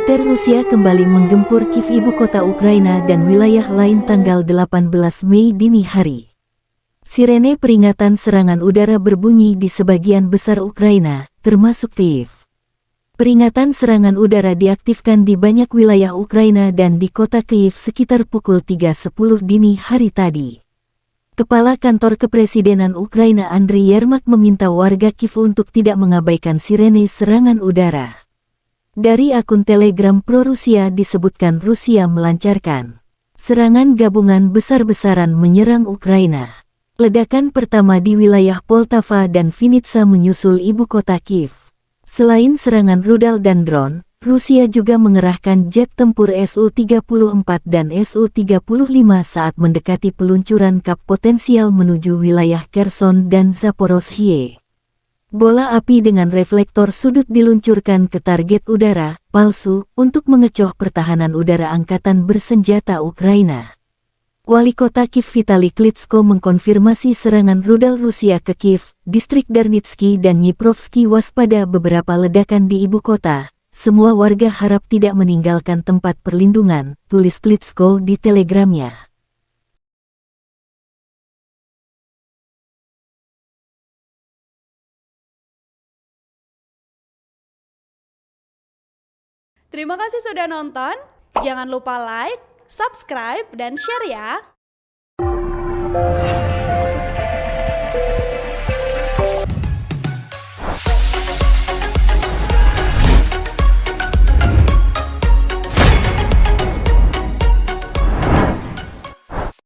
Militer Rusia kembali menggempur Kiev, ibu kota Ukraina, dan wilayah lain tanggal 18 Mei dini hari. Sirene peringatan serangan udara berbunyi di sebagian besar Ukraina, termasuk Kiev. Peringatan serangan udara diaktifkan di banyak wilayah Ukraina dan di kota Kiev sekitar pukul 3.10 dini hari tadi. Kepala Kantor Kepresidenan Ukraina Andriy Yermak meminta warga Kiev untuk tidak mengabaikan sirene serangan udara. Dari akun Telegram pro-Rusia disebutkan Rusia melancarkan serangan gabungan besar-besaran menyerang Ukraina. Ledakan pertama di wilayah Poltava dan Vinnytsia menyusul ibu kota Kiev. Selain serangan rudal dan drone, Rusia juga mengerahkan jet tempur Su-34 dan Su-35 saat mendekati peluncuran kap potensial menuju wilayah Kherson dan Zaporozhye. Bola api dengan reflektor sudut diluncurkan ke target udara palsu untuk mengecoh pertahanan udara angkatan bersenjata Ukraina. Wali kota Kiev Vitali Klitschko mengkonfirmasi serangan rudal Rusia ke Kiev, distrik Darnitsky dan Dniprovsky. Waspada beberapa ledakan di ibu kota. Semua warga harap tidak meninggalkan tempat perlindungan, tulis Klitschko di telegramnya. Terima kasih sudah nonton. Jangan lupa like, subscribe, dan share ya.